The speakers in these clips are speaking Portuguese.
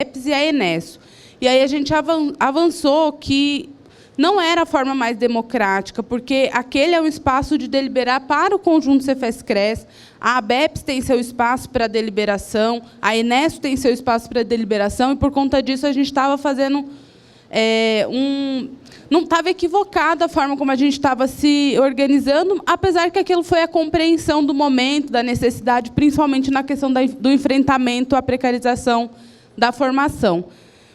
ABEPS e a Enesso. E aí a gente avançou que não era a forma mais democrática, porque aquele é um espaço de deliberar para o conjunto Cefes-Cres, a ABEPS tem seu espaço para deliberação, a Enesso tem seu espaço para deliberação, e, por conta disso, a gente estava fazendo não estava equivocada a forma como a gente estava se organizando, apesar que aquilo foi a compreensão do momento, da necessidade, principalmente na questão do enfrentamento à precarização da formação.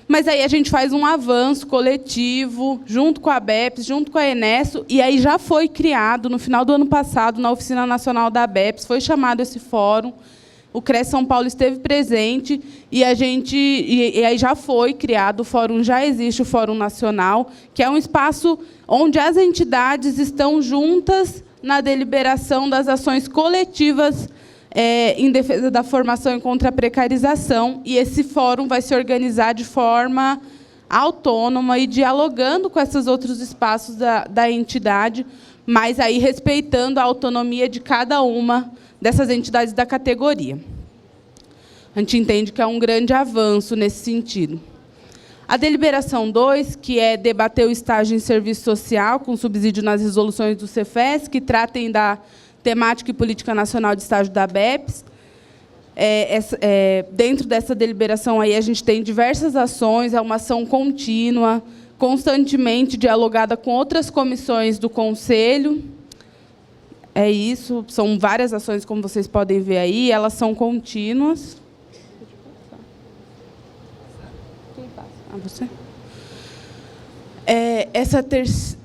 Mas aí a gente faz um avanço coletivo, junto com a ABEPS, junto com a Enesso, e aí já foi criado, no final do ano passado, na Oficina Nacional da ABEPS, foi chamado esse fórum, o CRES São Paulo esteve presente, e aí já foi criado, o fórum já existe, o Fórum Nacional, que é um espaço onde as entidades estão juntas na deliberação das ações coletivas em defesa da formação e contra a precarização, e esse fórum vai se organizar de forma autônoma e dialogando com esses outros espaços da entidade, mas aí respeitando a autonomia de cada uma dessas entidades da categoria. A gente entende que é um grande avanço nesse sentido. A deliberação 2, que é debater o estágio em serviço social, com subsídio nas resoluções do Cefes, que tratem da temática e política nacional de estágio da ABEPS. Dentro dessa deliberação, aí, a gente tem diversas ações, é uma ação contínua, constantemente dialogada com outras comissões do Conselho. É isso, são várias ações, como vocês podem ver aí, elas são contínuas. Quem passa? Ah, você? Essa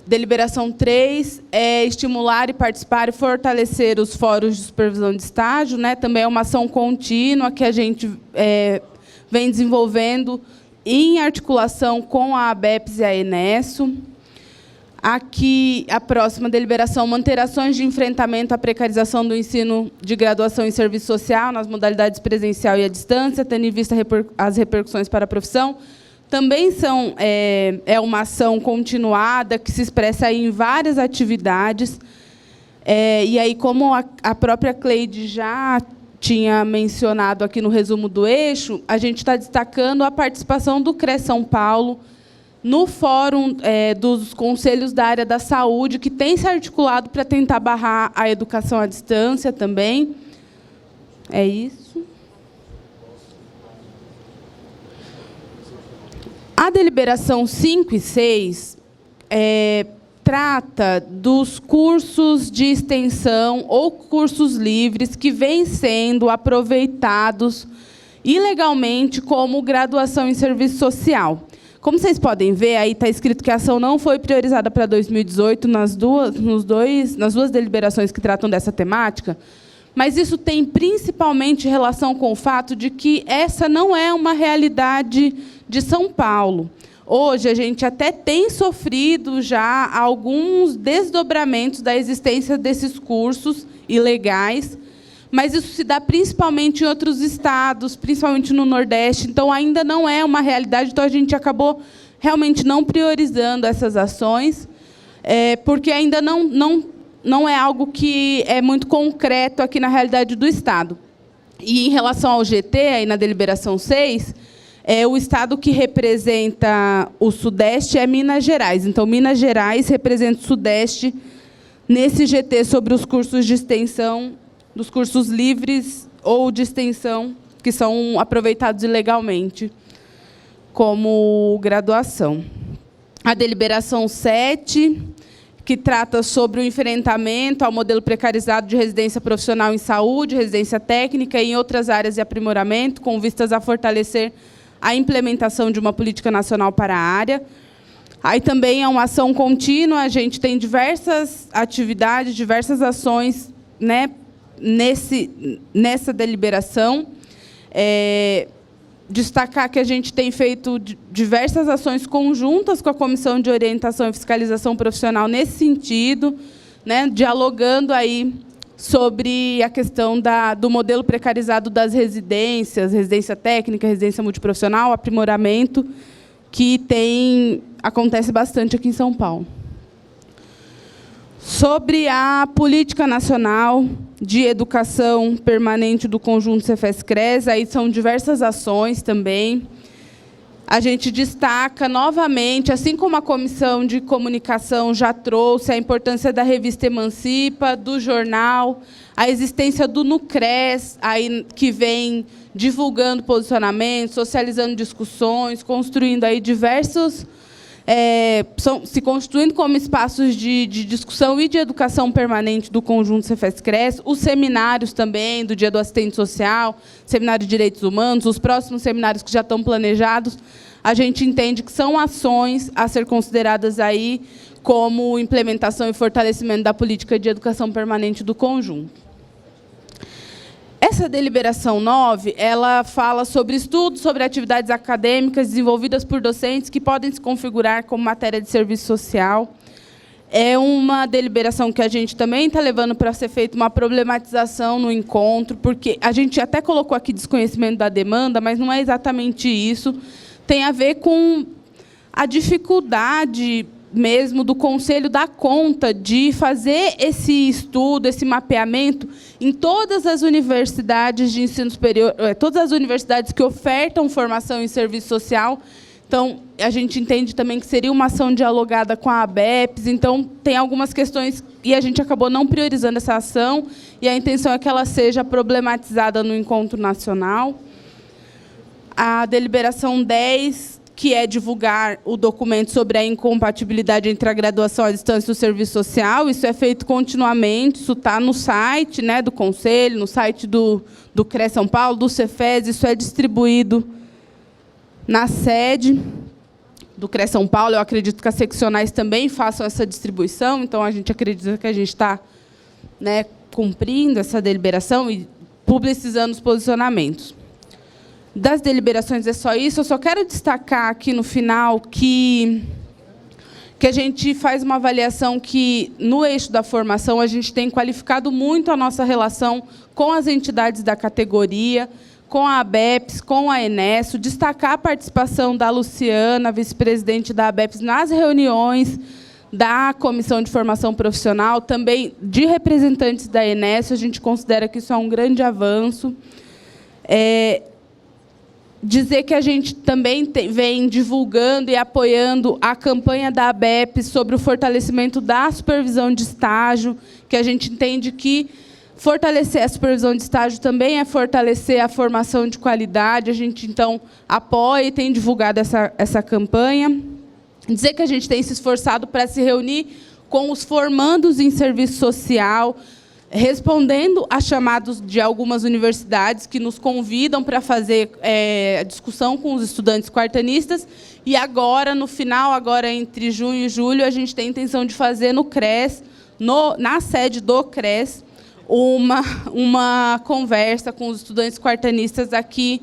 deliberação 3 é estimular e participar e fortalecer os fóruns de supervisão de estágio, né? Também é uma ação contínua que a gente vem desenvolvendo em articulação com a ABEPS e a Enesso. Aqui, a próxima deliberação, manter ações de enfrentamento à precarização do ensino de graduação em serviço social, nas modalidades presencial e à distância, tendo em vista as repercussões para a profissão. Também é uma ação continuada, que se expressa aí em várias atividades. E aí, como a própria Cleide já tinha mencionado aqui no resumo do eixo, a gente está destacando a participação do CRES São Paulo no fórum dos conselhos da área da saúde, que tem se articulado para tentar barrar a educação à distância também. É isso. A deliberação 5 e 6 trata dos cursos de extensão ou cursos livres que vêm sendo aproveitados ilegalmente como graduação em serviço social. Como vocês podem ver, aí está escrito que a ação não foi priorizada para 2018 nas duas deliberações que tratam dessa temática, mas isso tem principalmente relação com o fato de que essa não é uma realidade de São Paulo. Hoje, a gente até tem sofrido já alguns desdobramentos da existência desses cursos ilegais, mas isso se dá principalmente em outros estados, principalmente no Nordeste, então ainda não é uma realidade, então a gente acabou realmente não priorizando essas ações, porque ainda não é algo que é muito concreto aqui na realidade do Estado. E, em relação ao GT, aí na deliberação 6, o Estado que representa o Sudeste é Minas Gerais. Então, Minas Gerais representa o Sudeste nesse GT sobre os cursos de extensão, dos cursos livres ou de extensão, que são aproveitados ilegalmente como graduação. A deliberação 7, que trata sobre o enfrentamento ao modelo precarizado de residência profissional em saúde, residência técnica e em outras áreas de aprimoramento, com vistas a fortalecer a implementação de uma política nacional para a área. Aí também é uma ação contínua, a gente tem diversas atividades, diversas ações, né, nessa deliberação. Destacar que a gente tem feito diversas ações conjuntas com a Comissão de Orientação e Fiscalização Profissional nesse sentido, né, dialogando aí sobre a questão do modelo precarizado das residências, residência técnica, residência multiprofissional, aprimoramento, que acontece bastante aqui em São Paulo. Sobre a Política Nacional de Educação Permanente do Conjunto Cefes-Cres, aí são diversas ações também. a gente destaca novamente, assim como a Comissão de Comunicação já trouxe, a importância da revista Emancipa, do jornal, a existência do Nucres, aí, que vem divulgando posicionamentos, socializando discussões, construindo aí diversos... se constituindo como espaços de discussão e de educação permanente do conjunto Cefes-Cresce, os seminários também, do Dia do Assistente Social, Seminário de Direitos Humanos, os próximos seminários que já estão planejados, a gente entende que são ações a ser consideradas aí como implementação e fortalecimento da política de educação permanente do conjunto. Essa deliberação 9, ela fala sobre estudos, sobre atividades acadêmicas desenvolvidas por docentes que podem se configurar como matéria de serviço social. É uma deliberação que a gente também está levando para ser feita uma problematização no encontro, porque a gente até colocou aqui desconhecimento da demanda, mas não é exatamente isso. Tem a ver com a dificuldade mesmo do Conselho dar conta de fazer esse estudo, esse mapeamento em todas as universidades de ensino superior, todas as universidades que ofertam formação em serviço social. Então, a gente entende também que seria uma ação dialogada com a ABEPS. Então, tem algumas questões e a gente acabou não priorizando essa ação, e a intenção é que ela seja problematizada no encontro nacional. A deliberação 10, que é divulgar o documento sobre a incompatibilidade entre a graduação à distância e o serviço social. Isso é feito continuamente, isso está no site, né, do Conselho, no site do CRES São Paulo, do Cefes, isso é distribuído na sede do CRES São Paulo. Eu acredito que as seccionais também façam essa distribuição, então a gente acredita que a gente está, né, cumprindo essa deliberação e publicizando os posicionamentos. Das deliberações é só isso. Eu só quero destacar aqui no final que a gente faz uma avaliação que, no eixo da formação, a gente tem qualificado muito a nossa relação com as entidades da categoria, com a ABEPS, com a Enesso, destacar a participação da Luciana, vice-presidente da ABEPS, nas reuniões da Comissão de Formação Profissional, também de representantes da Enesso. A gente considera que isso é um grande avanço. Dizer que a gente também vem divulgando e apoiando a campanha da ABEPS sobre o fortalecimento da supervisão de estágio, que a gente entende que fortalecer a supervisão de estágio também é fortalecer a formação de qualidade. A gente, então, apoia e tem divulgado essa campanha. Dizer que a gente tem se esforçado para se reunir com os formandos em serviço social, respondendo a chamados de algumas universidades que nos convidam para fazer a discussão com os estudantes quartanistas. E agora, no final, agora entre junho e julho, a gente tem a intenção de fazer no CRES, na sede do CRES, uma conversa com os estudantes quartanistas aqui,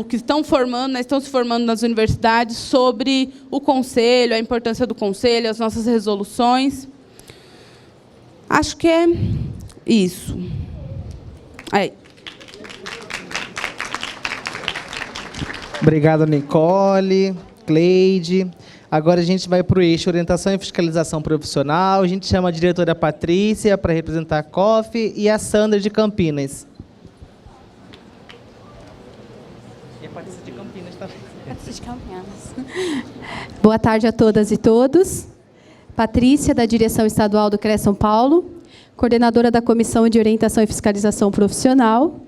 que estão se formando nas universidades, sobre o Conselho, a importância do Conselho, as nossas resoluções. Acho que é isso. Aí. Obrigado, Nicole, Cleide. Agora a gente vai para o eixo Orientação e Fiscalização Profissional. A gente chama a diretora Patrícia para representar a COF e a Sandra de Campinas. E a Patrícia de Campinas também. Patrícia de Campinas. Boa tarde a todas e todos. Patrícia, da Direção Estadual do CRES São Paulo, coordenadora da Comissão de Orientação e Fiscalização Profissional.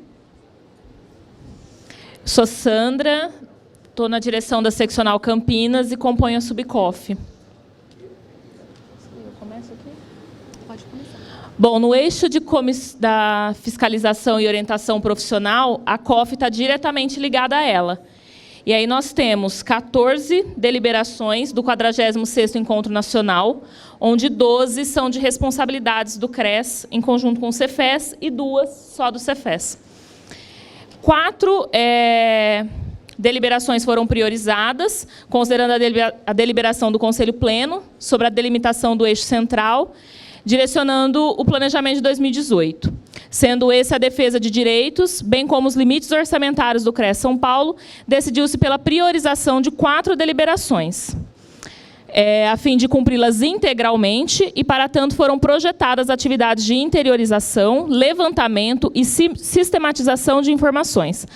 Sou Sandra, estou na direção da Seccional Campinas e componho a Subcof. Eu começo aqui? Pode começar. Bom, no eixo da fiscalização e orientação profissional, a COF está diretamente ligada a ela. E aí nós temos 14 deliberações do 46º Encontro Nacional, onde 12 são de responsabilidades do CRES, em conjunto com o Cefes, e 2 só do Cefes. 4 deliberações foram priorizadas, considerando a deliberação do Conselho Pleno sobre a delimitação do eixo central, direcionando o planejamento de 2018. Sendo esse a defesa de direitos, bem como os limites orçamentários do CRES São Paulo, decidiu-se pela priorização de 4 deliberações, a fim de cumpri-las integralmente, e, para tanto, foram projetadas atividades de interiorização, levantamento e sistematização de informações.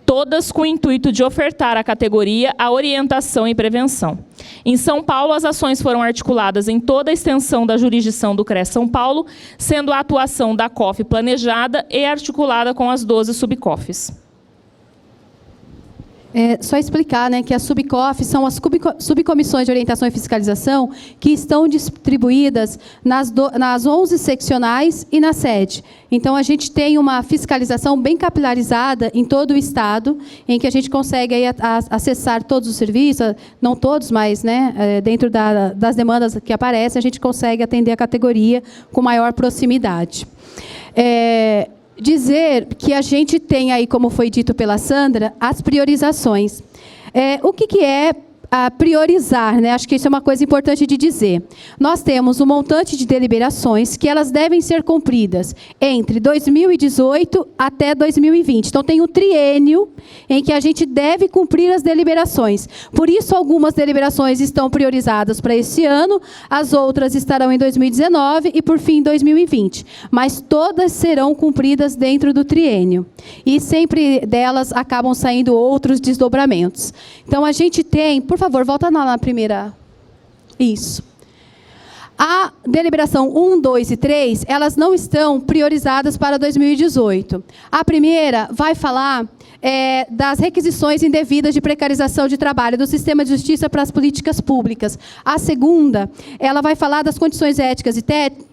todas com o intuito de ofertar à categoria a orientação e prevenção. Em São Paulo, as ações foram articuladas em toda a extensão da jurisdição do CRES São Paulo, sendo a atuação da COF planejada e articulada com as 12 subCOFs. Só explicar, né, que as subCOFs são as subcomissões de orientação e fiscalização que estão distribuídas nas 11 seccionais e na sede. Então, a gente tem uma fiscalização bem capilarizada em todo o Estado, em que a gente consegue aí acessar todos os serviços, não todos, mas, né, dentro das demandas que aparecem, a gente consegue atender a categoria com maior proximidade. Dizer que a gente tem aí, como foi dito pela Sandra, as priorizações. O que é priorizar, né? Acho que isso é uma coisa importante de dizer. Nós temos um montante de deliberações que elas devem ser cumpridas entre 2018 até 2020. Então, tem um triênio em que a gente deve cumprir as deliberações. Por isso, algumas deliberações estão priorizadas para esse ano, as outras estarão em 2019 e, por fim, em 2020. Mas todas serão cumpridas dentro do triênio. E sempre delas acabam saindo outros desdobramentos. Então, a gente tem... Por favor, volta na primeira. Isso. A deliberação 1, 2 e 3, elas não estão priorizadas para 2018. A primeira vai falar das requisições indevidas de precarização de trabalho do sistema de justiça para as políticas públicas. A segunda, ela vai falar das condições éticas e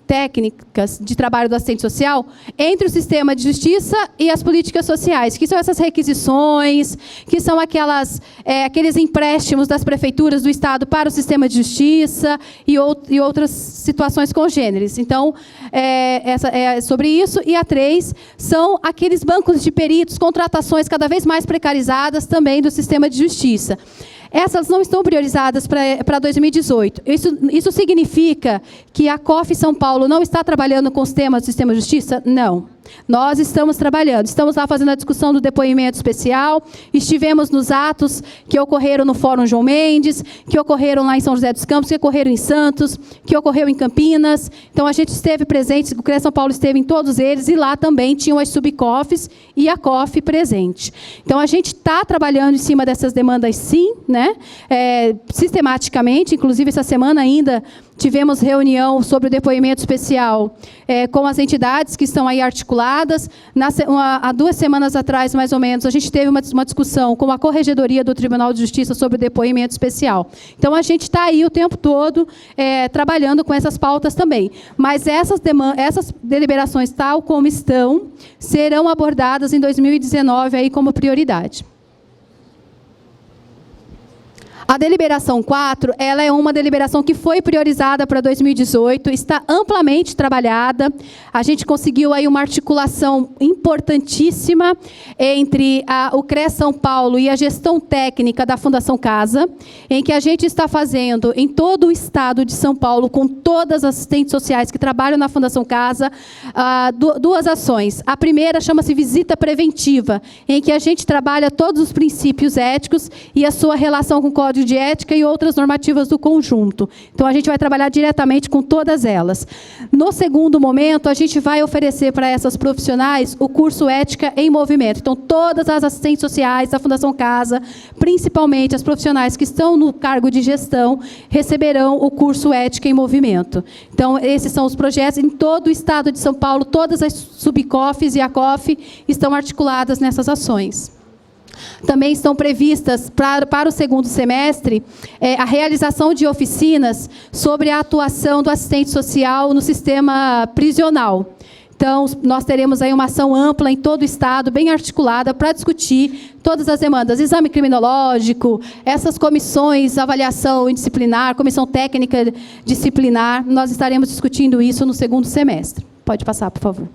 técnicas de trabalho do assistente social entre o sistema de justiça e as políticas sociais, que são essas requisições, que são aqueles empréstimos das prefeituras do Estado para o sistema de justiça e outras situações congêneres. Então, é sobre isso. E a 3 são aqueles bancos de peritos, contratações cada vez mais precarizadas também do sistema de justiça. Essas não estão priorizadas para 2018. Isso significa que a COF São Paulo não está trabalhando com os temas do sistema de justiça? Não. Nós estamos trabalhando. Estamos lá fazendo a discussão do depoimento especial. Estivemos nos atos que ocorreram no Fórum João Mendes, que ocorreram lá em São José dos Campos, que ocorreram em Santos, que ocorreu em Campinas. Então, a gente esteve presente, o CRES São Paulo esteve em todos eles, e lá também tinham as subCOFs e a COF presente. Então, a gente está trabalhando em cima dessas demandas, sim, né? Sistematicamente. Inclusive, essa semana ainda tivemos reunião sobre o depoimento especial com as entidades que estão aí articuladas. Há 2 semanas atrás, mais ou menos, a gente teve uma discussão com a Corregedoria do Tribunal de Justiça sobre o depoimento especial. Então, a gente está aí o tempo todo trabalhando com essas pautas também. Mas essas deliberações, tal como estão, serão abordadas em 2019 aí como prioridade. A deliberação 4, ela é uma deliberação que foi priorizada para 2018, está amplamente trabalhada. A gente conseguiu aí uma articulação importantíssima entre o CRES São Paulo e a gestão técnica da Fundação Casa, em que a gente está fazendo em todo o estado de São Paulo, com todas as assistentes sociais que trabalham na Fundação Casa, 2 ações. A primeira chama-se visita preventiva, em que a gente trabalha todos os princípios éticos e a sua relação com o Código de Ética e outras normativas do conjunto. Então, a gente vai trabalhar diretamente com todas elas. No segundo momento, a gente vai oferecer para essas profissionais o curso Ética em Movimento. Então, todas as assistentes sociais da Fundação Casa, principalmente as profissionais que estão no cargo de gestão, receberão o curso Ética em Movimento. Então, esses são os projetos em todo o estado de São Paulo, todas as subCOFs e a COF estão articuladas nessas ações. Também estão previstas para o segundo semestre a realização de oficinas sobre a atuação do assistente social no sistema prisional. Então, nós teremos aí uma ação ampla em todo o estado, bem articulada, para discutir todas as demandas. Exame criminológico, essas comissões, avaliação disciplinar, comissão técnica disciplinar, nós estaremos discutindo isso no segundo semestre. Pode passar, por favor.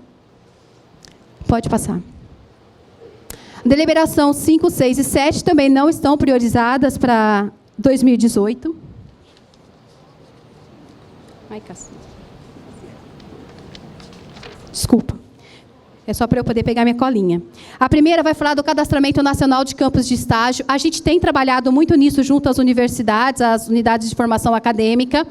Pode passar. Deliberação 5, 6 e 7 também não estão priorizadas para 2018. Ai, cacete. Desculpa. É só para eu poder pegar minha colinha. A primeira vai falar do Cadastramento Nacional de Campos de Estágio. A gente tem trabalhado muito nisso junto às universidades, às unidades de formação acadêmica.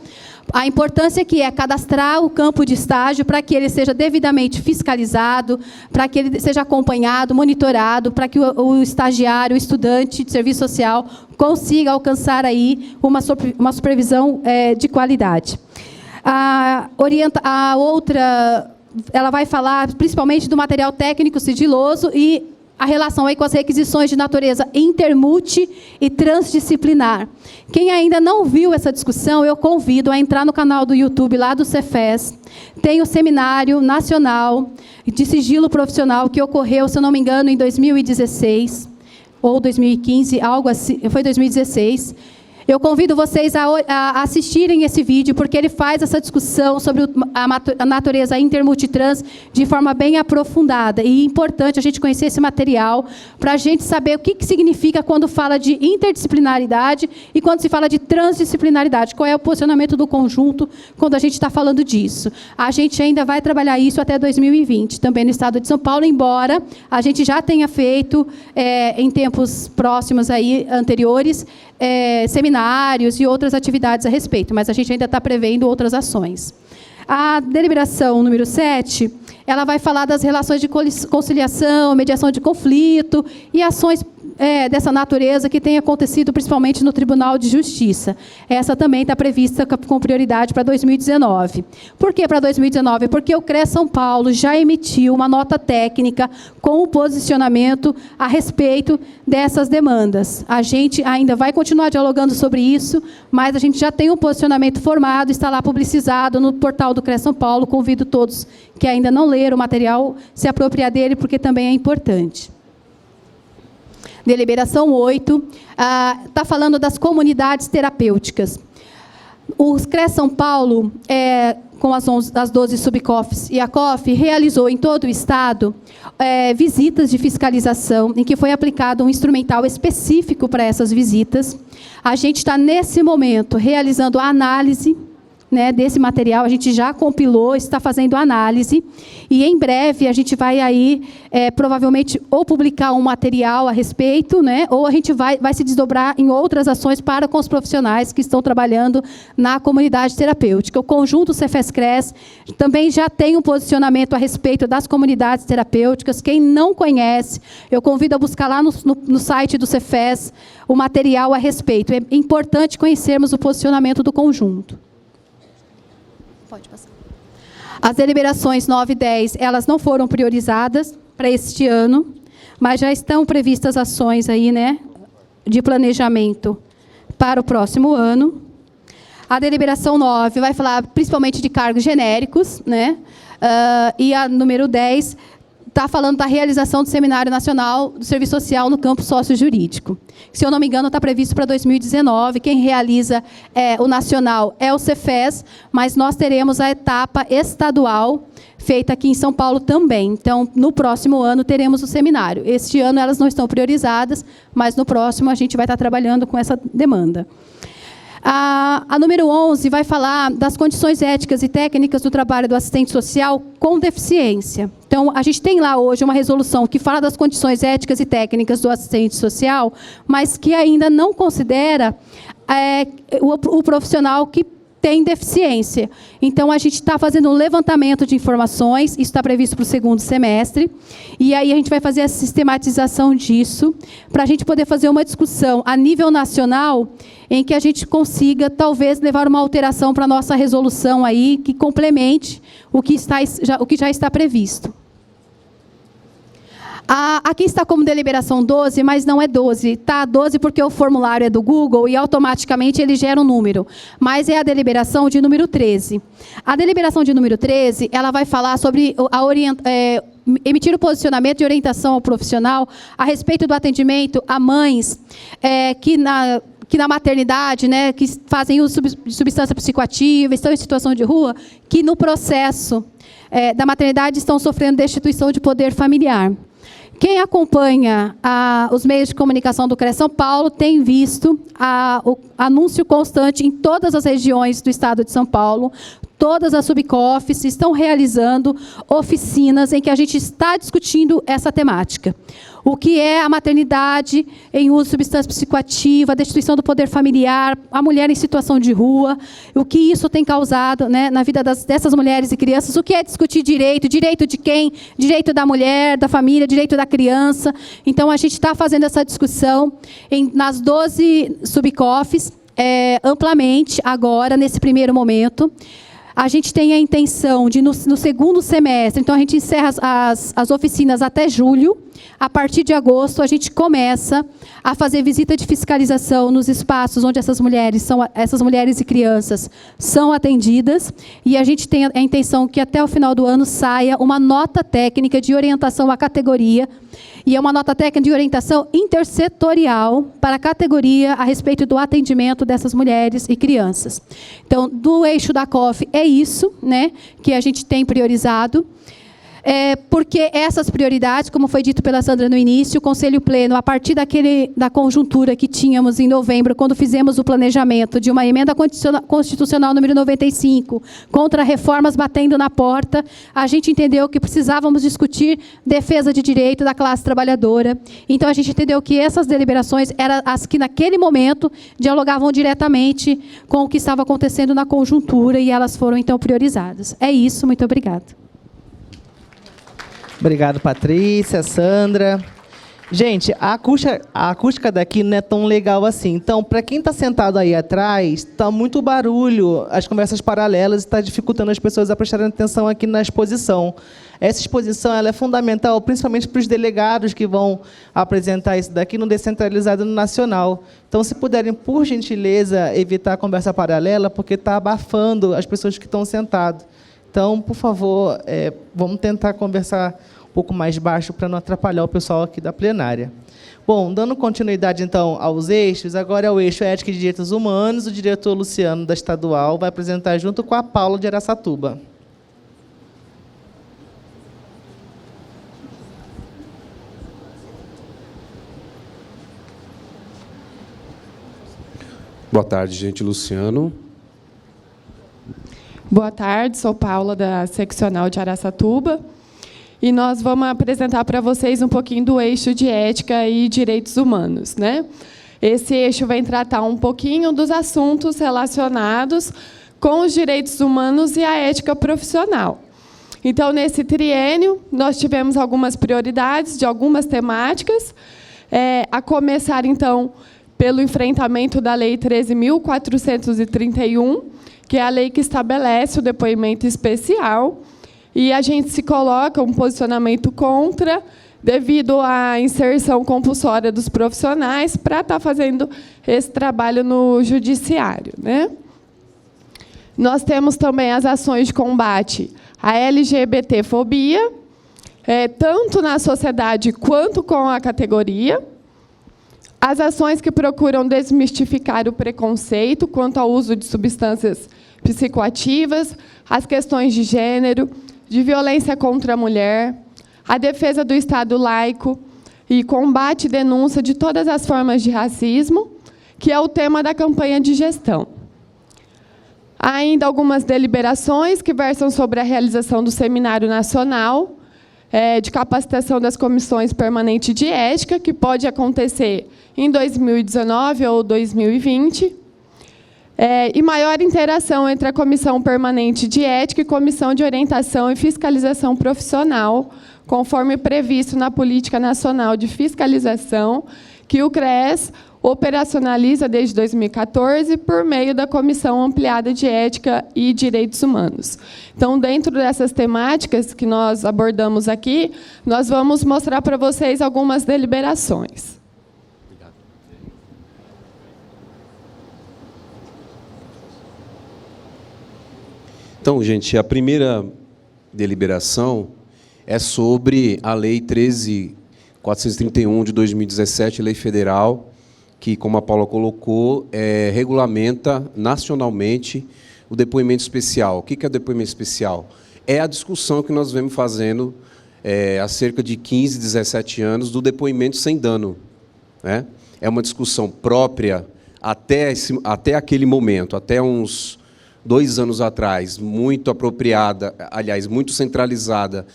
A importância que é cadastrar o campo de estágio para que ele seja devidamente fiscalizado, para que ele seja acompanhado, monitorado, para que o estagiário, o estudante de serviço social consiga alcançar aí uma supervisão de qualidade. A outra, ela vai falar principalmente do material técnico sigiloso e a relação aí com as requisições de natureza intermulti e transdisciplinar. Quem ainda não viu essa discussão, eu convido a entrar no canal do YouTube lá do Cefes. Tem o Seminário Nacional de Sigilo Profissional que ocorreu, se eu não me engano, em 2016 ou 2015, algo assim, foi 2016. Eu convido vocês a assistirem esse vídeo, porque ele faz essa discussão sobre a natureza intermultitrans de forma bem aprofundada. E é importante a gente conhecer esse material para a gente saber o que significa quando fala de interdisciplinaridade e quando se fala de transdisciplinaridade. Qual é o posicionamento do conjunto quando a gente está falando disso. A gente ainda vai trabalhar isso até 2020, também no estado de São Paulo, embora a gente já tenha feito, em tempos próximos, aí, anteriores, seminários e outras atividades a respeito, mas a gente ainda está prevendo outras ações. A deliberação número 7, ela vai falar das relações de conciliação, mediação de conflito e ações dessa natureza que tem acontecido principalmente no Tribunal de Justiça. Essa também está prevista com prioridade para 2019. Por que para 2019? Porque o CREA São Paulo já emitiu uma nota técnica com o posicionamento a respeito dessas demandas. A gente ainda vai continuar dialogando sobre isso, mas a gente já tem um posicionamento formado, está lá publicizado no portal do CREA São Paulo. Convido todos que ainda não leram o material, se apropriar dele, porque também é importante. Deliberação 8, está falando das comunidades terapêuticas. O CREA São Paulo, com as 12 subCOFs e a COF, realizou em todo o Estado visitas de fiscalização, em que foi aplicado um instrumental específico para essas visitas. A gente está, nesse momento, realizando a análise, né, desse material. A gente já compilou, está fazendo análise, e em breve a gente vai aí, provavelmente, ou publicar um material a respeito, né, ou a gente vai se desdobrar em outras ações para com os profissionais que estão trabalhando na comunidade terapêutica. O conjunto Cefes-Cres também já tem um posicionamento a respeito das comunidades terapêuticas. Quem não conhece, eu convido a buscar lá no site do Cefes o material a respeito. É importante conhecermos o posicionamento do conjunto. Pode passar. As deliberações 9 e 10, elas não foram priorizadas para este ano, mas já estão previstas ações aí, né, de planejamento para o próximo ano. A deliberação 9 vai falar principalmente de cargos genéricos, né, e a número 10 está falando da realização do Seminário Nacional do Serviço Social no campo sócio-jurídico. Se eu não me engano, está previsto para 2019. Quem realiza o nacional é o Cefes, mas nós teremos a etapa estadual, feita aqui em São Paulo também. Então, no próximo ano, teremos o seminário. Este ano, elas não estão priorizadas, mas no próximo, a gente vai estar trabalhando com essa demanda. A número 11 vai falar das condições éticas e técnicas do trabalho do assistente social com deficiência. Então, a gente tem lá hoje uma resolução que fala das condições éticas e técnicas do assistente social, mas que ainda não considera o profissional que tem deficiência. Então, a gente está fazendo um levantamento de informações, isso está previsto para o segundo semestre, e aí a gente vai fazer a sistematização disso, para a gente poder fazer uma discussão a nível nacional, em que a gente consiga, talvez, levar uma alteração para a nossa resolução aí, que complemente o que já está previsto. Aqui está como deliberação 12, mas não é 12. Está 12 porque o formulário é do Google e automaticamente ele gera um número. Mas é a deliberação de número 13. A deliberação de número 13, ela vai falar sobre emitir o posicionamento de orientação ao profissional a respeito do atendimento a mães que na maternidade, né, que fazem uso de substância psicoativa, estão em situação de rua, que no processo da maternidade estão sofrendo destituição de poder familiar. Quem acompanha os meios de comunicação do CREA São Paulo tem visto o anúncio constante em todas as regiões do estado de São Paulo. Todas as subcofs estão realizando oficinas em que a gente está discutindo essa temática. O que é a maternidade em uso de substância psicoativa, a destituição do poder familiar, a mulher em situação de rua, o que isso tem causado, né, na vida dessas mulheres e crianças, o que é discutir direito, direito de quem? Direito da mulher, da família, direito da criança. Então, a gente está fazendo essa discussão nas 12 subcofs, amplamente, agora, nesse primeiro momento. A gente tem a intenção de, no segundo semestre, então a gente encerra as oficinas até julho. A partir de agosto, a gente começa a fazer visita de fiscalização nos espaços onde essas mulheres e crianças são atendidas. E a gente tem a intenção que até o final do ano saia uma nota técnica de orientação à categoria. E é uma nota técnica de orientação intersetorial para a categoria a respeito do atendimento dessas mulheres e crianças. Então, do eixo da COF é isso, né, que a gente tem priorizado. Porque essas prioridades, como foi dito pela Sandra no início, o Conselho Pleno, a partir da conjuntura que tínhamos em novembro, quando fizemos o planejamento de uma emenda constitucional número 95, contra reformas batendo na porta, a gente entendeu que precisávamos discutir defesa de direito da classe trabalhadora. Então, a gente entendeu que essas deliberações eram as que, naquele momento, dialogavam diretamente com o que estava acontecendo na conjuntura, e elas foram, então, priorizadas. É isso, muito obrigada. Obrigado, Patrícia, Sandra. Gente, a acústica daqui não é tão legal assim. Então, para quem está sentado aí atrás, está muito barulho, as conversas paralelas, está dificultando as pessoas a prestarem atenção aqui na exposição. Essa exposição ela é fundamental, principalmente para os delegados que vão apresentar isso daqui no Descentralizado no Nacional. Então, se puderem, por gentileza, evitar a conversa paralela, porque está abafando as pessoas que estão sentadas. Então, por favor, vamos tentar conversar um pouco mais baixo para não atrapalhar o pessoal aqui da plenária. Bom, dando continuidade, então, aos eixos, agora é o eixo Ética e Direitos Humanos. O diretor Luciano, da Estadual, vai apresentar junto com a Paula, de Araçatuba. Boa tarde, gente. Luciano. Boa tarde, sou Paula, da Seccional de Araçatuba, e nós vamos apresentar para vocês um pouquinho do eixo de ética e direitos humanos, né? Esse eixo vai tratar um pouquinho dos assuntos relacionados com os direitos humanos e a ética profissional. Então, nesse triênio, nós tivemos algumas prioridades de algumas temáticas, a começar, então, pelo enfrentamento da Lei 13.431, que é a lei que estabelece o depoimento especial, e a gente se coloca um posicionamento contra, devido à inserção compulsória dos profissionais, para estar fazendo esse trabalho no judiciário, né? Nós temos também as ações de combate à LGBTfobia, tanto na sociedade quanto com a categoria. As ações que procuram desmistificar o preconceito quanto ao uso de substâncias psicoativas, as questões de gênero, de violência contra a mulher, a defesa do Estado laico e combate e denúncia de todas as formas de racismo, que é o tema da campanha de gestão. Há ainda algumas deliberações que versam sobre a realização do Seminário Nacional de Capacitação das Comissões Permanentes de Ética, que pode acontecer em 2019 ou 2020, e maior interação entre a Comissão Permanente de Ética e Comissão de Orientação e Fiscalização Profissional, conforme previsto na Política Nacional de Fiscalização, que o CRES operacionaliza desde 2014 por meio da Comissão Ampliada de Ética e Direitos Humanos. Então, dentro dessas temáticas que nós abordamos aqui, nós vamos mostrar para vocês algumas deliberações. Então, gente, a primeira deliberação é sobre a Lei 13.431 de 2017, Lei Federal, que, como a Paula colocou, regulamenta nacionalmente o depoimento especial. O que é o depoimento especial? É a discussão que nós vemos fazendo há cerca de 15, 17 anos, do depoimento sem dano, né? É uma discussão própria até aquele momento, até uns 2 anos atrás, muito apropriada, aliás, muito centralizada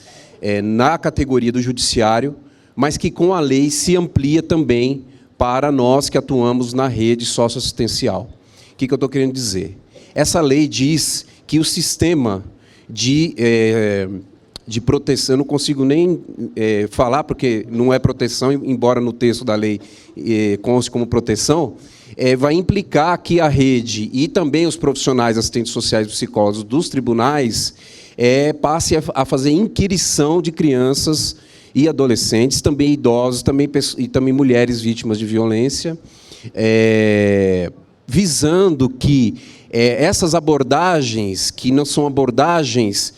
na categoria do judiciário, mas que com a lei se amplia também para nós que atuamos na rede socioassistencial. O que eu estou querendo dizer? Essa lei diz que o sistema de proteção, eu não consigo nem falar, porque não é proteção, embora no texto da lei conste como proteção, vai implicar que a rede e também os profissionais, assistentes sociais e psicólogos dos tribunais passe a fazer inquirição de crianças e adolescentes, também idosos, e também mulheres vítimas de violência, visando que essas abordagens, que não são abordagens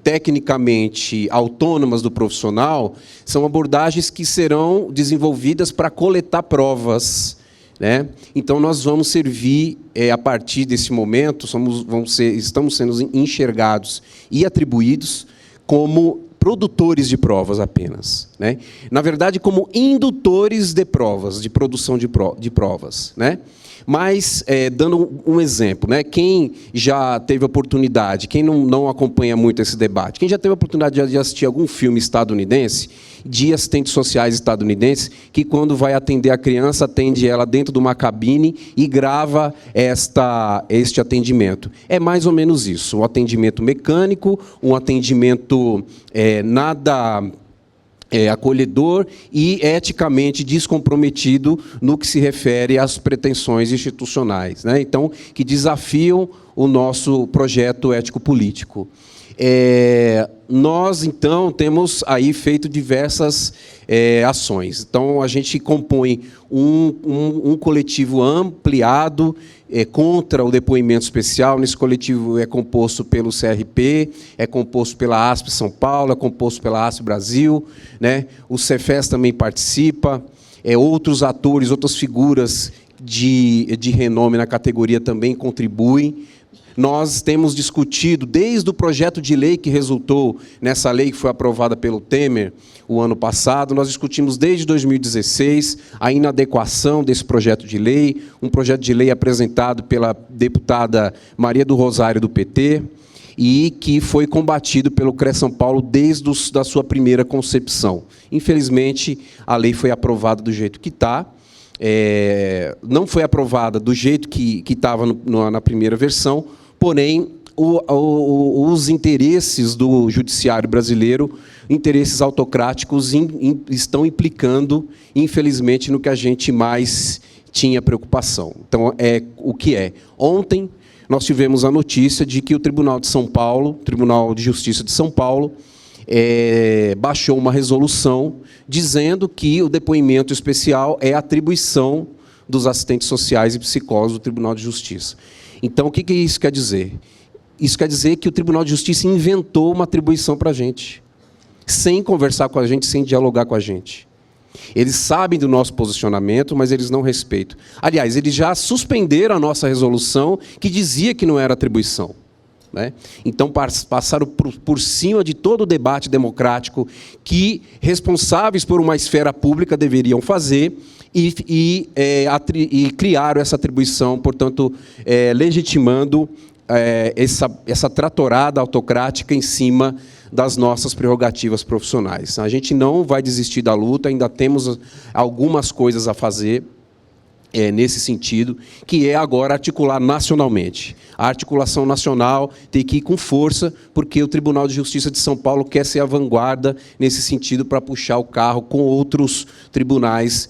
tecnicamente autônomas do profissional, são abordagens que serão desenvolvidas para coletar provas, né? Então, nós vamos servir, a partir desse momento, estamos sendo enxergados e atribuídos como produtores de provas apenas, né? Na verdade, como indutores de provas, de produção de provas, né? Mas, dando um exemplo, né? Quem já teve oportunidade, quem não acompanha muito esse debate, quem já teve a oportunidade de assistir algum filme estadunidense, de assistentes sociais estadunidenses, que quando vai atender a criança, atende ela dentro de uma cabine e grava este atendimento. É mais ou menos isso, um atendimento mecânico, um atendimento nada acolhedor e eticamente descomprometido no que se refere às pretensões institucionais, né? Então, que desafiam o nosso projeto ético-político. Nós, então, temos aí feito diversas ações. Então, a gente compõe um coletivo ampliado contra o depoimento especial. Nesse coletivo é composto pelo CRP, é composto pela ASP São Paulo, é composto pela ASP Brasil, né? O Cefes também participa, outros atores, outras figuras de renome na categoria também contribuem. Nós temos discutido, desde o projeto de lei que resultou nessa lei que foi aprovada pelo Temer o ano passado, nós discutimos desde 2016 a inadequação desse projeto de lei, um projeto de lei apresentado pela deputada Maria do Rosário, do PT, e que foi combatido pelo CREA São Paulo desde a sua primeira concepção. Infelizmente, a lei foi aprovada do jeito que está. Não foi aprovada do jeito que estava na primeira versão, porém, os interesses do judiciário brasileiro, interesses autocráticos, estão implicando, infelizmente, no que a gente mais tinha preocupação. Então, o que é? Ontem, nós tivemos a notícia de que o Tribunal de São Paulo, Tribunal de Justiça de São Paulo, baixou uma resolução dizendo que o depoimento especial é atribuição dos assistentes sociais e psicólogos do Tribunal de Justiça. Então, o que isso quer dizer? Isso quer dizer que o Tribunal de Justiça inventou uma atribuição para a gente, sem conversar com a gente, sem dialogar com a gente. Eles sabem do nosso posicionamento, mas eles não respeitam. Aliás, eles já suspenderam a nossa resolução, que dizia que não era atribuição, né? Então, passaram por cima de todo o debate democrático que responsáveis por uma esfera pública deveriam fazer e criaram essa atribuição, portanto, legitimando essa tratorada autocrática em cima das nossas prerrogativas profissionais. A gente não vai desistir da luta, ainda temos algumas coisas a fazer nesse sentido, que é agora articular nacionalmente. A articulação nacional tem que ir com força, porque o Tribunal de Justiça de São Paulo quer ser a vanguarda nesse sentido para puxar o carro com outros tribunais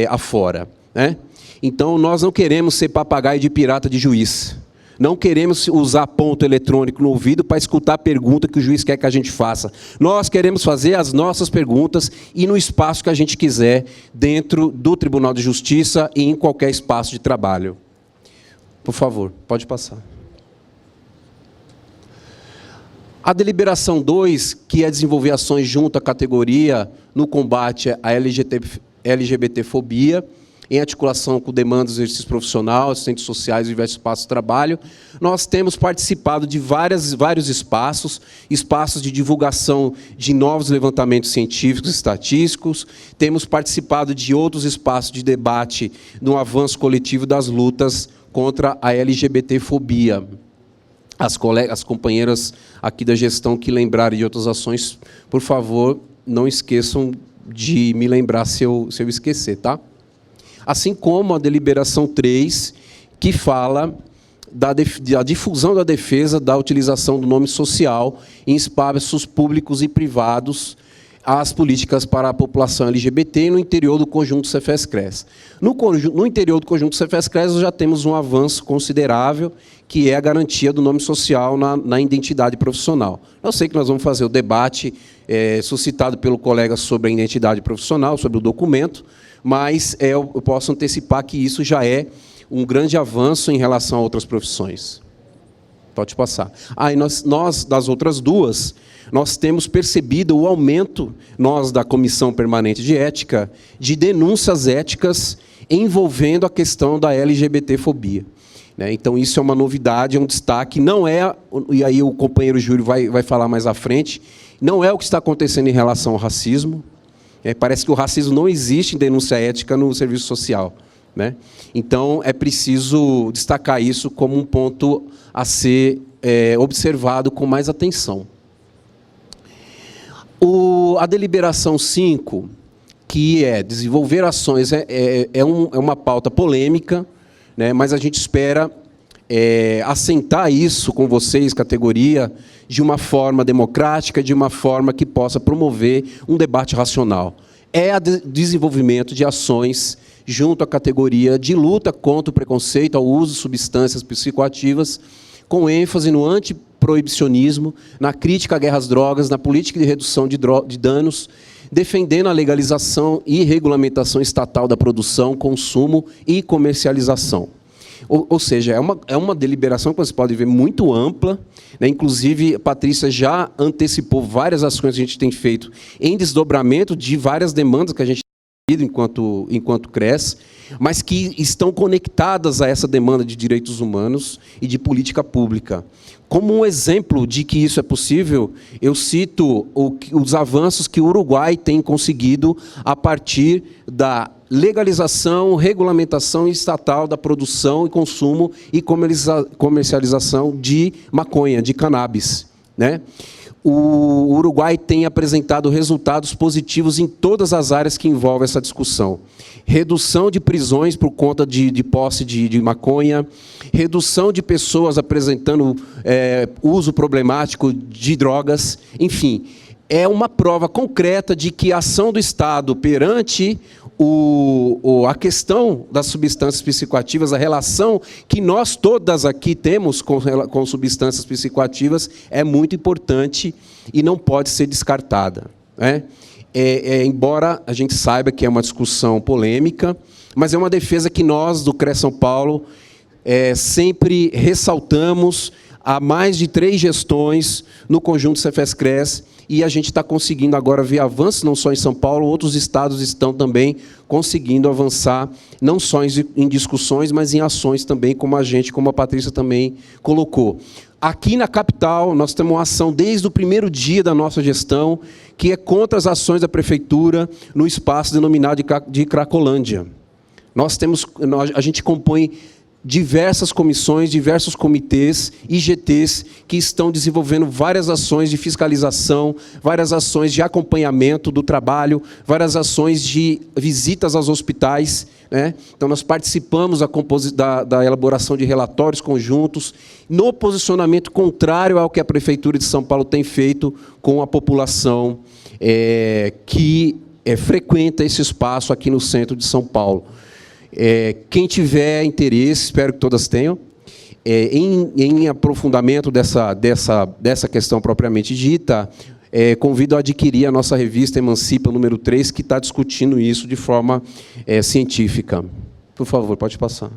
afora, né? Então, nós não queremos ser papagaio de pirata de juiz. Não queremos usar ponto eletrônico no ouvido para escutar a pergunta que o juiz quer que a gente faça. Nós queremos fazer as nossas perguntas e no espaço que a gente quiser, dentro do Tribunal de Justiça e em qualquer espaço de trabalho. Por favor, pode passar. A deliberação 2, que é desenvolver ações junto à categoria no combate à LGBTfobia, em articulação com demandas do exercício profissional, assistentes sociais e diversos espaços de trabalho. Nós temos participado de vários espaços de divulgação de novos levantamentos científicos e estatísticos, temos participado de outros espaços de debate no avanço coletivo das lutas contra a LGBTfobia. As companheiras aqui da gestão que lembrarem de outras ações, por favor, não esqueçam de me lembrar se eu esquecer, tá? Assim como a deliberação 3, que fala da difusão da defesa da utilização do nome social em espaços públicos e privados, as políticas para a população LGBT no interior do conjunto Cefes-Cres. No interior do conjunto Cefes-Cres, nós já temos um avanço considerável, que é a garantia do nome social na identidade profissional. Eu sei que nós vamos fazer o debate suscitado pelo colega sobre a identidade profissional, sobre o documento, mas eu posso antecipar que isso já é um grande avanço em relação a outras profissões. Pode passar. E nós, das outras duas, nós temos percebido o aumento, nós da Comissão Permanente de Ética, de denúncias éticas envolvendo a questão da LGBTfobia. Então, isso é uma novidade, é um destaque, não é, e aí o companheiro Júlio vai falar mais à frente, não é o que está acontecendo em relação ao racismo. Parece que o racismo não existe em denúncia ética no serviço social. Então, é preciso destacar isso como um ponto a ser observado com mais atenção. A deliberação 5, que é desenvolver ações, é uma pauta polêmica, mas a gente espera assentar isso com vocês, categoria, de uma forma democrática, de uma forma que possa promover um debate racional. É o desenvolvimento de ações junto à categoria de luta contra o preconceito ao uso de substâncias psicoativas, com ênfase no antiproibicionismo, na crítica à guerra às drogas, na política de redução de danos, defendendo a legalização e regulamentação estatal da produção, consumo e comercialização. Ou seja, é uma deliberação que você pode ver muito ampla, inclusive a Patrícia já antecipou várias ações que a gente tem feito em desdobramento de várias demandas que a gente tem enquanto cresce, mas que estão conectadas a essa demanda de direitos humanos e de política pública. Como um exemplo de que isso é possível, eu cito os avanços que o Uruguai tem conseguido a partir da legalização, regulamentação estatal da produção e consumo e comercialização de maconha, de cannabis. O Uruguai tem apresentado resultados positivos em todas as áreas que envolvem essa discussão. Redução de prisões por conta de posse de maconha, redução de pessoas apresentando uso problemático de drogas, enfim, é uma prova concreta de que a ação do Estado perante a questão das substâncias psicoativas, a relação que nós todas aqui temos com substâncias psicoativas é muito importante e não pode ser descartada. Embora a gente saiba que é uma discussão polêmica, mas é uma defesa que nós, do CRES São Paulo, sempre ressaltamos há mais de 3 gestões no conjunto Cefes-Cres, e a gente está conseguindo agora ver avanços, não só em São Paulo, outros estados estão também conseguindo avançar, não só em discussões, mas em ações também, como a Patrícia também colocou. Aqui na capital, nós temos uma ação desde o primeiro dia da nossa gestão, que é contra as ações da prefeitura no espaço denominado de Cracolândia. A gente compõe diversas comissões, diversos comitês, IGTs, que estão desenvolvendo várias ações de fiscalização, várias ações de acompanhamento do trabalho, várias ações de visitas aos hospitais. Então, nós participamos da elaboração de relatórios conjuntos, no posicionamento contrário ao que a Prefeitura de São Paulo tem feito com a população que frequenta esse espaço aqui no centro de São Paulo. Quem tiver interesse, espero que todas tenham, em aprofundamento dessa questão propriamente dita, convido a adquirir a nossa revista Emancipa, número 3, que está discutindo isso de forma científica. Por favor, pode passar.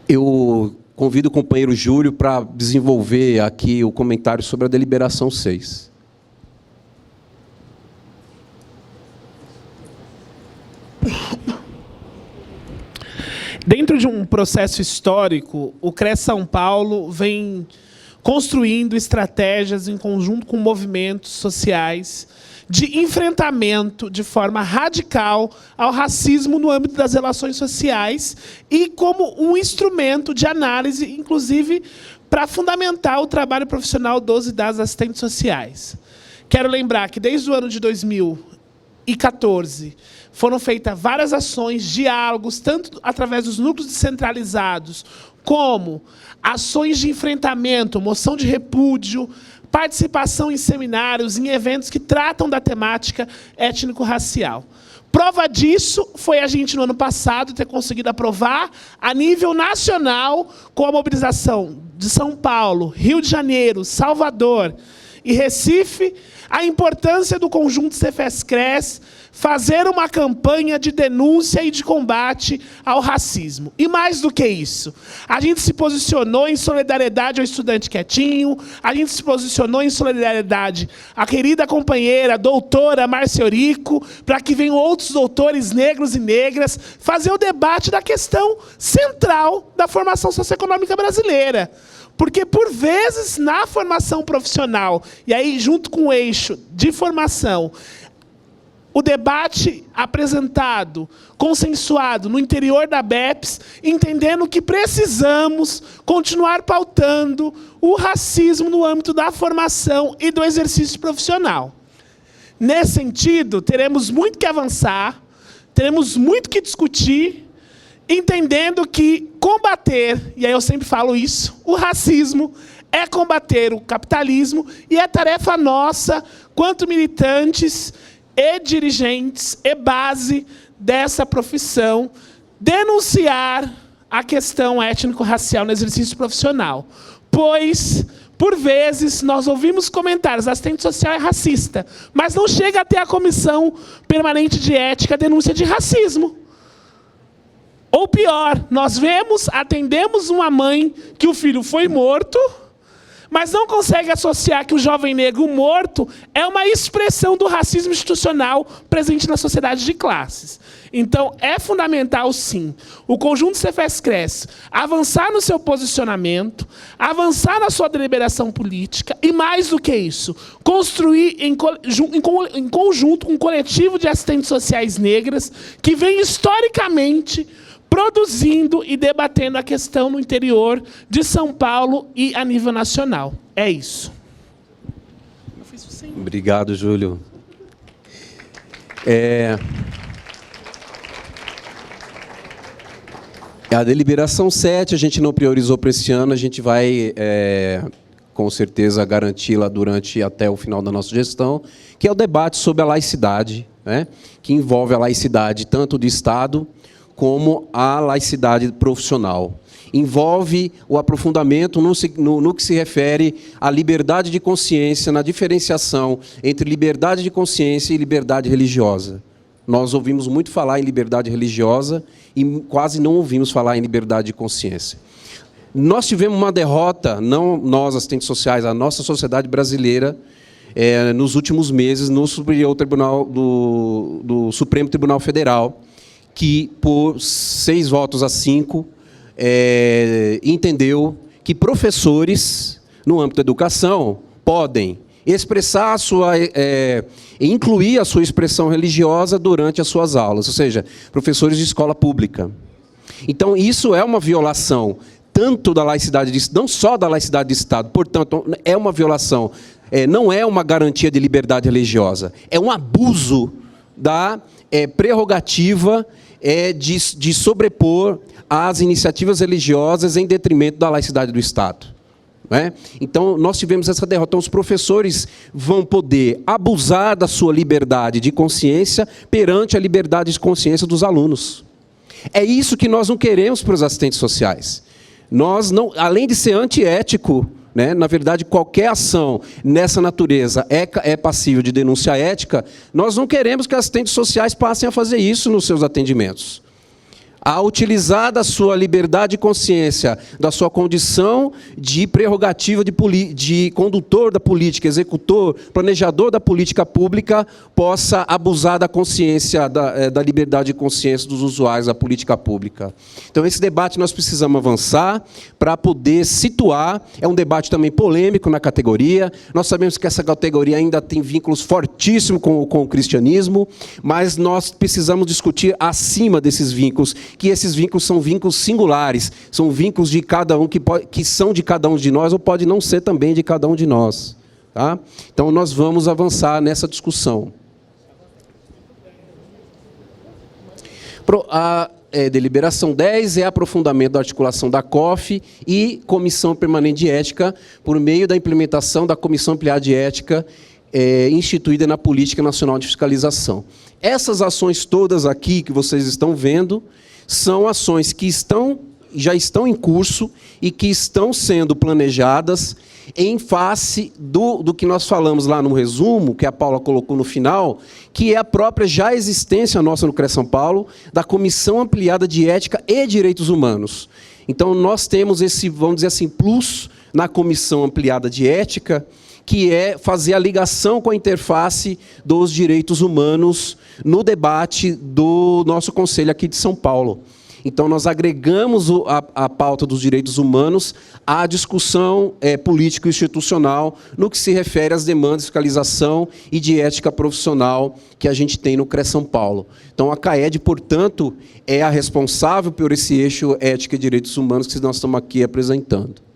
Eu convido o companheiro Júlio para desenvolver aqui o comentário sobre a deliberação 6. Dentro de um processo histórico, o CRES São Paulo vem construindo estratégias em conjunto com movimentos sociais de enfrentamento de forma radical ao racismo no âmbito das relações sociais e como um instrumento de análise, inclusive, para fundamentar o trabalho profissional dos e das assistentes sociais. Quero lembrar que, desde o ano de 2014, foram feitas várias ações, diálogos, tanto através dos núcleos descentralizados, como ações de enfrentamento, moção de repúdio, participação em seminários, em eventos que tratam da temática étnico-racial. Prova disso foi a gente, no ano passado, ter conseguido aprovar, a nível nacional, com a mobilização de São Paulo, Rio de Janeiro, Salvador e Recife, a importância do conjunto Cefes-Cres fazer uma campanha de denúncia e de combate ao racismo. E mais do que isso, a gente se posicionou em solidariedade ao estudante quietinho, a gente se posicionou em solidariedade à querida companheira, doutora Márcia Eurico, para que venham outros doutores negros e negras fazer o debate da questão central da formação socioeconômica brasileira. Porque, por vezes, na formação profissional, e aí junto com o eixo de formação, o debate apresentado, consensuado no interior da BEPS, entendendo que precisamos continuar pautando o racismo no âmbito da formação e do exercício profissional. Nesse sentido, teremos muito que avançar, teremos muito que discutir, entendendo que combater, e aí eu sempre falo isso, o racismo é combater o capitalismo e é tarefa nossa, quanto militantes e dirigentes e base dessa profissão, denunciar a questão étnico-racial no exercício profissional. Pois, por vezes, nós ouvimos comentários, a assistente social é racista, mas não chega até a Comissão Permanente de Ética a denúncia de racismo. Ou pior, nós atendemos uma mãe que o filho foi morto, mas não consegue associar que o jovem negro morto é uma expressão do racismo institucional presente na sociedade de classes. Então, é fundamental, sim, o conjunto Cefes-Cres avançar no seu posicionamento, avançar na sua deliberação política e, mais do que isso, construir em conjunto um coletivo de assistentes sociais negras que vem historicamente produzindo e debatendo a questão no interior de São Paulo e a nível nacional. É isso. Obrigado, Júlio. A deliberação 7 a gente não priorizou para esse ano, a gente vai, com certeza, garanti-la durante até o final da nossa gestão, que é o debate sobre a laicidade, né, que envolve a laicidade tanto do Estado como a laicidade profissional. Envolve o aprofundamento no que se refere à liberdade de consciência, na diferenciação entre liberdade de consciência e liberdade religiosa. Nós ouvimos muito falar em liberdade religiosa e quase não ouvimos falar em liberdade de consciência. Nós tivemos uma derrota, não nós, assistentes sociais, a nossa sociedade brasileira, nos últimos meses, no Superior Tribunal do Supremo Tribunal Federal, que, por 6-5, entendeu que professores, no âmbito da educação, podem expressar incluir a sua expressão religiosa durante as suas aulas, ou seja, professores de escola pública. Então, isso é uma violação tanto da laicidade, não só da laicidade do Estado, portanto, é uma violação, não é uma garantia de liberdade religiosa, é um abuso da prerrogativa de sobrepor as iniciativas religiosas em detrimento da laicidade do Estado. Né? Então, nós tivemos essa derrota. Então, os professores vão poder abusar da sua liberdade de consciência perante a liberdade de consciência dos alunos. É isso que nós não queremos para os assistentes sociais. Nós não, além de ser antiético, né, na verdade, qualquer ação nessa natureza é passível de denúncia ética, nós não queremos que assistentes sociais passem a fazer isso nos seus atendimentos. a utilizar da sua liberdade de consciência, da sua condição de prerrogativa de condutor da política, executor, planejador da política pública, possa abusar da consciência, da liberdade de consciência dos usuários da política pública. Então, esse debate nós precisamos avançar para poder situar. É um debate também polêmico na categoria. Nós sabemos que essa categoria ainda tem vínculos fortíssimos com o cristianismo, mas nós precisamos discutir acima desses vínculos, que esses vínculos são vínculos singulares, são vínculos de cada um, que são de cada um de nós, ou pode não ser também de cada um de nós. Tá? Então, nós vamos avançar nessa discussão. A deliberação 10 é aprofundamento da articulação da COF e Comissão Permanente de Ética, por meio da implementação da Comissão Ampliada de Ética, instituída na Política Nacional de Fiscalização. Essas ações todas aqui que vocês estão vendo são ações que já estão em curso e que estão sendo planejadas em face do que nós falamos lá no resumo, que a Paula colocou no final, que é a própria já existência nossa no CREA São Paulo, da Comissão Ampliada de Ética e Direitos Humanos. Então, nós temos esse, vamos dizer assim, plus na Comissão Ampliada de Ética, que é fazer a ligação com a interface dos direitos humanos no debate do nosso Conselho aqui de São Paulo. Então, nós agregamos a pauta dos direitos humanos à discussão político-institucional no que se refere às demandas de fiscalização e de ética profissional que a gente tem no CREA São Paulo. Então, a CAED, portanto, é a responsável por esse eixo ética e direitos humanos que nós estamos aqui apresentando.